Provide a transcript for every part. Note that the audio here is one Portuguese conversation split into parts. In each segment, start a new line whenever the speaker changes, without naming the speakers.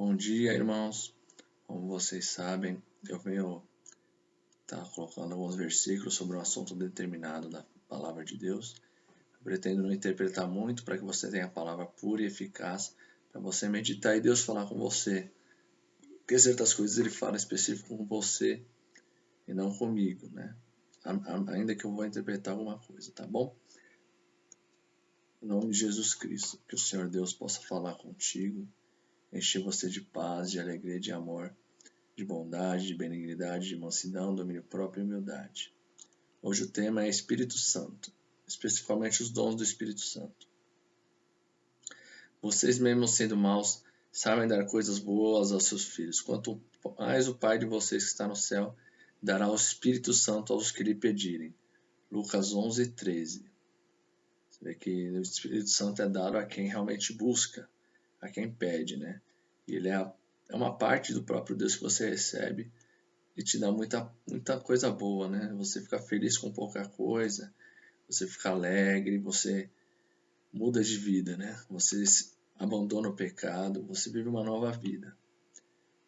Bom dia, irmãos. Como vocês sabem, eu venho estar colocando alguns versículos sobre um assunto determinado da palavra de Deus. Eu pretendo não interpretar muito para que você tenha a palavra pura e eficaz, para você meditar e Deus falar com você. Porque certas coisas ele fala específico com você e não comigo, né? Ainda que eu vou interpretar alguma coisa, tá bom? Em nome de Jesus Cristo, que o Senhor Deus possa falar contigo, encher você de paz, de alegria, de amor, de bondade, de benignidade, de mansidão, domínio próprio e humildade. Hoje o tema é Espírito Santo, especificamente os dons do Espírito Santo. Vocês mesmo sendo maus, sabem dar coisas boas aos seus filhos. Quanto mais o Pai de vocês que está no céu dará o Espírito Santo aos que lhe pedirem. Lucas 11:13. Você vê que o Espírito Santo é dado a quem realmente busca, a quem pede, né? E ele é uma parte do próprio Deus que você recebe e te dá muita coisa boa, né? Você fica feliz com pouca coisa, você fica alegre, você muda de vida, né? Você abandona o pecado, você vive uma nova vida.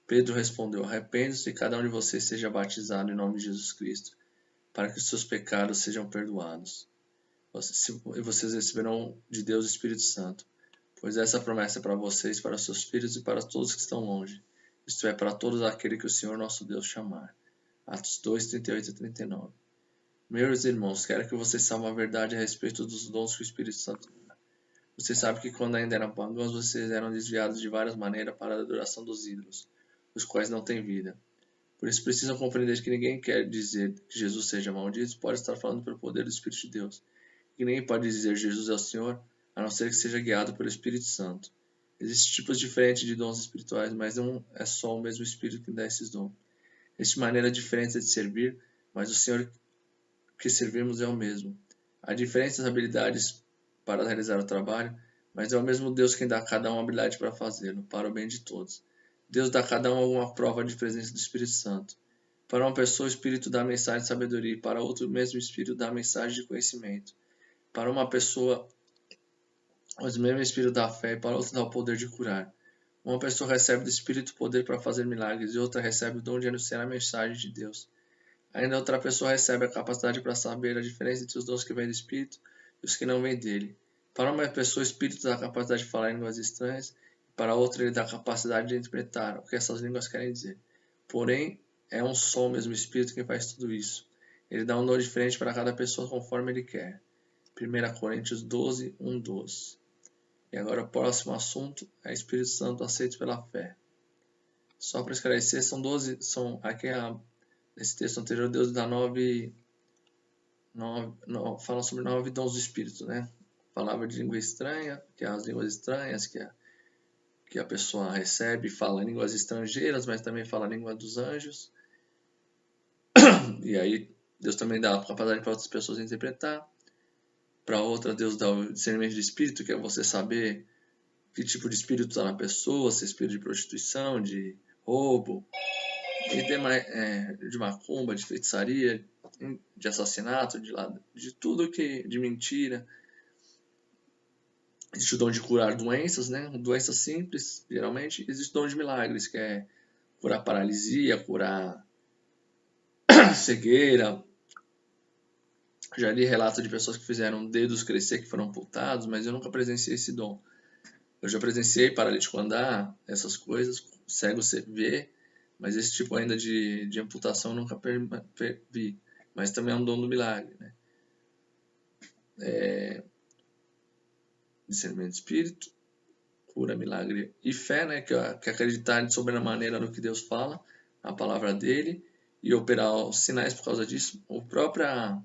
Pedro respondeu: arrepende-se e cada um de vocês seja batizado em nome de Jesus Cristo, para que os seus pecados sejam perdoados. E vocês receberão de Deus o Espírito Santo, pois essa promessa é para vocês, para seus filhos e para todos que estão longe, isto é, para todos aqueles que o Senhor nosso Deus chamar. Atos 2, 38 e 39. Meus irmãos, quero que vocês saibam a verdade a respeito dos dons que o Espírito Santo dá. Vocês sabem que quando ainda eram pagãos, vocês eram desviados de várias maneiras para a adoração dos ídolos, os quais não têm vida. Por isso precisam compreender que ninguém quer dizer que Jesus seja maldito, pode estar falando pelo poder do Espírito de Deus. E ninguém pode dizer Jesus é o Senhor, a não ser que seja guiado pelo Espírito Santo. Existem tipos diferentes de dons espirituais, mas não é só o mesmo Espírito que dá esses dons. Existem maneiras diferentes de servir, mas o Senhor que servimos é o mesmo. Há diferentes habilidades para realizar o trabalho, mas é o mesmo Deus quem dá a cada um a habilidade para fazê-lo, para o bem de todos. Deus dá a cada um alguma prova de presença do Espírito Santo. Para uma pessoa, o Espírito dá a mensagem de sabedoria, e para outra, o mesmo Espírito dá a mensagem de conhecimento. Para uma pessoa, o mesmo Espírito dá a fé, e para outra, dá o poder de curar. Uma pessoa recebe do Espírito o poder para fazer milagres, e outra recebe o dom de anunciar a mensagem de Deus. Ainda outra pessoa recebe a capacidade para saber a diferença entre os dons que vêm do Espírito e os que não vêm dele. Para uma pessoa, o Espírito dá a capacidade de falar em línguas estranhas, para outra, ele dá a capacidade de interpretar o que essas línguas querem dizer. Porém, é um só o mesmo Espírito quem faz tudo isso. Ele dá um dom diferente para cada pessoa conforme ele quer. 1 Coríntios 12, 1, 12. E agora o próximo assunto é Espírito Santo aceito pela fé. Só para esclarecer, nesse texto anterior, Deus dá fala sobre 9 dons do Espírito, né? Palavra de língua estranha, que é as línguas estranhas, que a pessoa recebe, fala línguas estrangeiras, mas também fala a língua dos anjos. E aí Deus também dá a capacidade para outras pessoas interpretar. Para outra, Deus dá o discernimento de espírito, que é você saber que tipo de espírito está na pessoa, se é espírito de prostituição, de roubo, de macumba, de feitiçaria, de assassinato, de tudo de mentira. Existe o dom de curar doenças, né? Doenças simples, geralmente. Existe o dom de milagres, que é curar paralisia, curar cegueira. Já li relatos de pessoas que fizeram dedos crescer, que foram amputados, mas eu nunca presenciei esse dom. Eu já presenciei paralítico andar, essas coisas, cego ver, mas esse tipo ainda de amputação eu nunca vi. Mas também é um dom do milagre, né? Discernimento de espírito, cura, milagre e fé, né? Que é acreditar de sobremaneira no que Deus fala, a palavra dele, e operar os sinais por causa disso. O próprio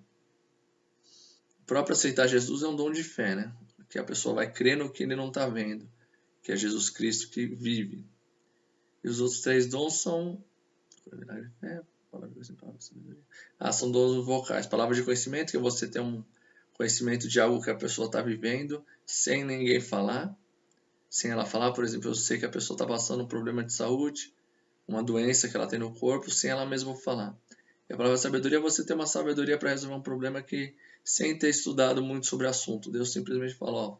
aceitar Jesus é um dom de fé, né? Que a pessoa vai crer no que ele não está vendo, que é Jesus Cristo que vive. E os outros 3 dons são são dons vocais. Palavra de conhecimento, que é você ter um conhecimento de algo que a pessoa está vivendo sem ninguém falar. Sem ela falar, por exemplo, eu sei que a pessoa está passando um problema de saúde, uma doença que ela tem no corpo, sem ela mesma falar. E a palavra sabedoria é você ter uma sabedoria para resolver um problema que, sem ter estudado muito sobre o assunto, Deus simplesmente fala,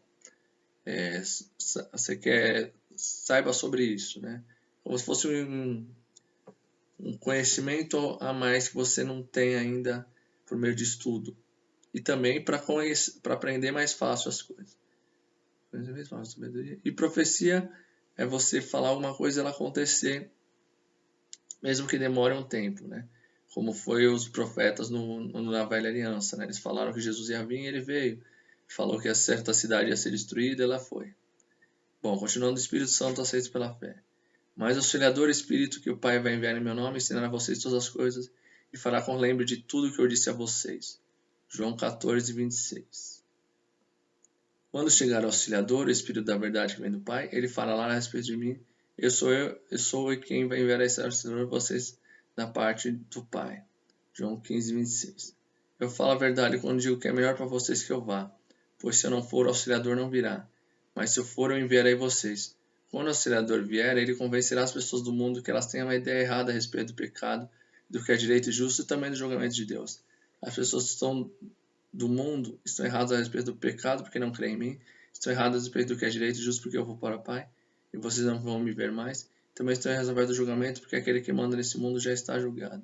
saiba sobre isso, né? como se fosse um conhecimento a mais que você não tem ainda por meio de estudo. E também para aprender mais fácil as coisas. E profecia é você falar alguma coisa e ela acontecer, mesmo que demore um tempo, né? Como foi os profetas na velha aliança, né? Eles falaram que Jesus ia vir e ele veio. Falou que a certa cidade ia ser destruída e ela foi. Bom, continuando, o Espírito Santo aceito pela fé. Mas o Auxiliador Espírito que o Pai vai enviar em meu nome ensinará a vocês todas as coisas e fará com lembre de tudo que eu disse a vocês. João 14, 26. Quando chegar o Auxiliador, o Espírito da verdade que vem do Pai, ele falará a respeito de mim. Eu sou quem vai enviar esse Auxiliador a vocês da parte do Pai. João 15, 26. Eu falo a verdade quando digo que é melhor para vocês que eu vá, pois se eu não for, o Auxiliador não virá. Mas se eu for, eu enviarei vocês. Quando o Auxiliador vier, ele convencerá as pessoas do mundo que elas têm uma ideia errada a respeito do pecado, do que é direito e justo e também do julgamento de Deus. As pessoas que estão do mundo estão erradas a respeito do pecado porque não creem em mim, estão erradas a respeito do que é direito e justo porque eu vou para o Pai e vocês não vão me ver mais. Também estão erradas a respeito do julgamento porque aquele que manda nesse mundo já está julgado.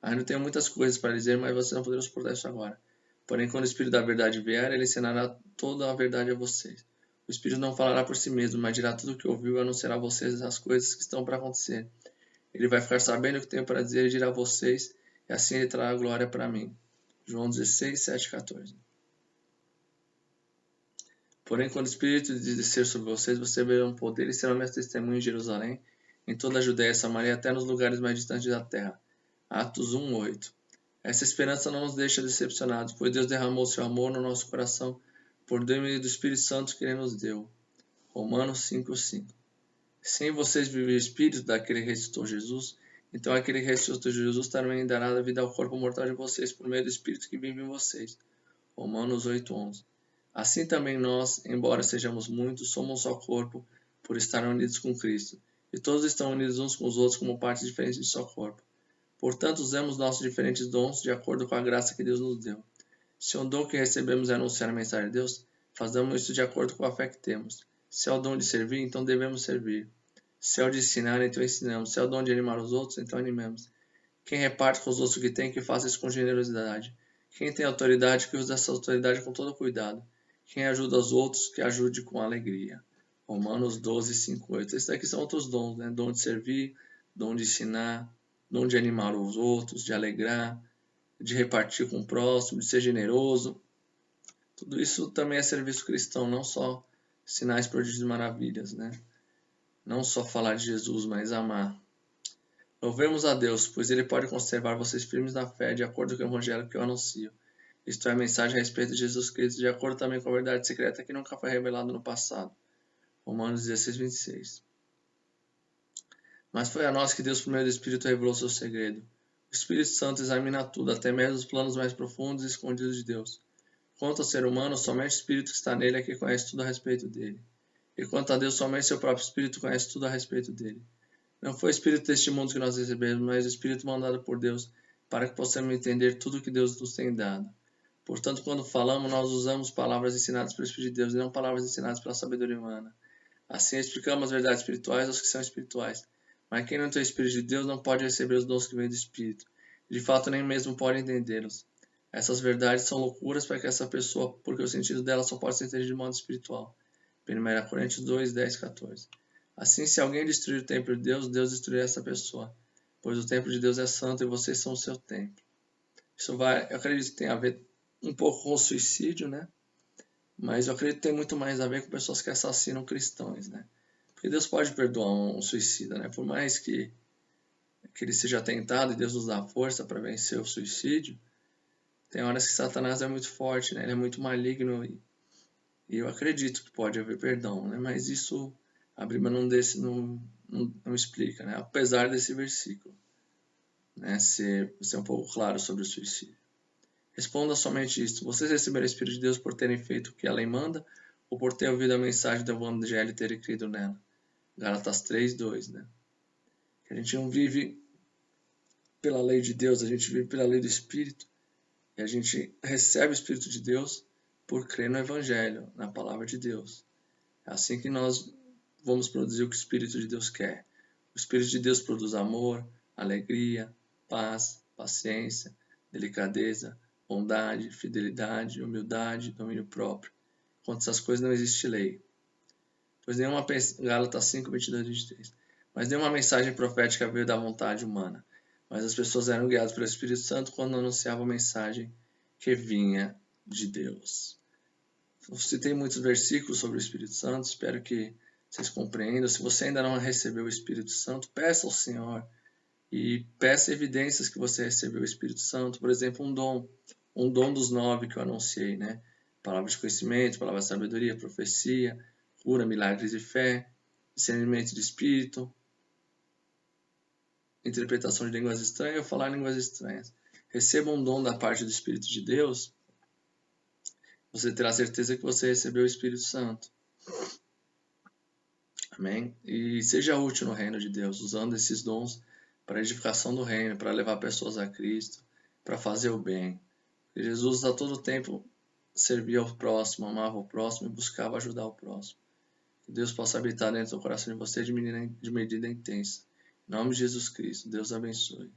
Ainda tenho muitas coisas para dizer, mas vocês não poderão suportar isso agora. Porém, quando o Espírito da verdade vier, ele ensinará toda a verdade a vocês. O Espírito não falará por si mesmo, mas dirá tudo o que ouviu e anunciará a vocês as coisas que estão para acontecer. Ele vai ficar sabendo o que tenho para dizer e dirá a vocês, e assim ele trará glória para mim. João 16, 7, 14. Porém, quando o Espírito descer sobre vocês, vocês verão poder e serão minhas testemunhas em Jerusalém, em toda a Judéia e Samaria, até nos lugares mais distantes da terra. Atos 1, 8. Essa esperança não nos deixa decepcionados, pois Deus derramou seu amor no nosso coração por meio do Espírito Santo que Ele nos deu. Romanos 5, 5. Sem vocês viver o Espírito daquele que ressuscitou Jesus, então aquele que ressuscitou Jesus também dará vida ao corpo mortal de vocês por meio do Espírito que vive em vocês. Romanos 8, 11. Assim também nós, embora sejamos muitos, somos um só corpo, por estar unidos com Cristo. E todos estão unidos uns com os outros como partes diferentes de só corpo. Portanto, usemos nossos diferentes dons de acordo com a graça que Deus nos deu. Se o dom que recebemos é anunciar a mensagem de Deus, fazemos isso de acordo com a fé que temos. Se é o dom de servir, então devemos servir. Se é o de ensinar, então ensinamos. Se é o dom de animar os outros, então animemos. Quem reparte com os outros o que tem, que faça isso com generosidade. Quem tem autoridade, que use essa autoridade com todo cuidado. Quem ajuda os outros, que ajude com alegria. Romanos 12, 5, 8. Esses daqui são outros dons, né? Dom de servir, dom de ensinar, dom de animar os outros, de alegrar, de repartir com o próximo, de ser generoso. Tudo isso também é serviço cristão, não só sinais, prodígios e maravilhas, né? Não só falar de Jesus, mas amar. Louvemos a Deus, pois Ele pode conservar vocês firmes na fé, de acordo com o evangelho que eu anuncio. Isto é a mensagem a respeito de Jesus Cristo, de acordo também com a verdade secreta que nunca foi revelada no passado. Romanos 16, 26. Mas foi a nós que Deus, por meio do Espírito, revelou seu segredo. O Espírito Santo examina tudo, até mesmo os planos mais profundos e escondidos de Deus. Quanto ao ser humano, somente o Espírito que está nele é que conhece tudo a respeito dele. E quanto a Deus, somente seu próprio Espírito conhece tudo a respeito dele. Não foi o Espírito deste mundo que nós recebemos, mas o Espírito mandado por Deus, para que possamos entender tudo que Deus nos tem dado. Portanto, quando falamos, nós usamos palavras ensinadas pelo Espírito de Deus e não palavras ensinadas pela sabedoria humana. Assim, explicamos as verdades espirituais aos que são espirituais. Mas quem não tem o Espírito de Deus não pode receber os dons que vêm do Espírito. De fato, nem mesmo pode entendê-los. Essas verdades são loucuras para que essa pessoa, porque o sentido delas só pode ser entendido de modo espiritual. 1 Coríntios 2, 10, 14. Assim, se alguém destruir o templo de Deus, Deus destruirá essa pessoa, pois o templo de Deus é santo e vocês são o seu templo. Eu acredito que tem a ver um pouco com o suicídio, né? Mas eu acredito que tem muito mais a ver com pessoas que assassinam cristãos, né? Porque Deus pode perdoar um suicida, né? Por mais que ele seja tentado e Deus nos dá força para vencer o suicídio, tem horas que Satanás é muito forte, né? Ele é muito maligno e eu acredito que pode haver perdão, né? Mas isso a Bíblia não explica, né? Apesar desse versículo, né? Ser um pouco claro sobre o suicídio. Responda somente isto: vocês receberam o Espírito de Deus por terem feito o que a lei manda ou por ter ouvido a mensagem do Evangelho e terem crido nela? Gálatas 3, 2, né? Que a gente não vive pela lei de Deus, a gente vive pela lei do Espírito e a gente recebe o Espírito de Deus por crer no Evangelho, na Palavra de Deus. É assim que nós vamos produzir o que o Espírito de Deus quer. O Espírito de Deus produz amor, alegria, paz, paciência, delicadeza, bondade, fidelidade, humildade, domínio próprio. Contra essas coisas não existe lei. Pois nenhuma Gálatas 5, 22 e 23. Mas nenhuma mensagem profética veio da vontade humana, mas as pessoas eram guiadas pelo Espírito Santo quando anunciavam a mensagem que vinha de Deus. Eu citei muitos versículos sobre o Espírito Santo, espero que vocês compreendam. Se você ainda não recebeu o Espírito Santo, peça ao Senhor e peça evidências que você recebeu o Espírito Santo. Por exemplo, um dom dos 9 que eu anunciei, né? Palavra de conhecimento, palavra de sabedoria, profecia, cura, milagres e fé, discernimento de espírito, interpretação de línguas estranhas ou falar línguas estranhas. Receba um dom da parte do Espírito de Deus, você terá certeza que você recebeu o Espírito Santo. Amém? E seja útil no reino de Deus, usando esses dons para a edificação do reino, para levar pessoas a Cristo, para fazer o bem. E Jesus a todo tempo servia ao próximo, amava o próximo e buscava ajudar o próximo. Que Deus possa habitar dentro do coração de você de medida intensa. Em nome de Jesus Cristo, Deus abençoe.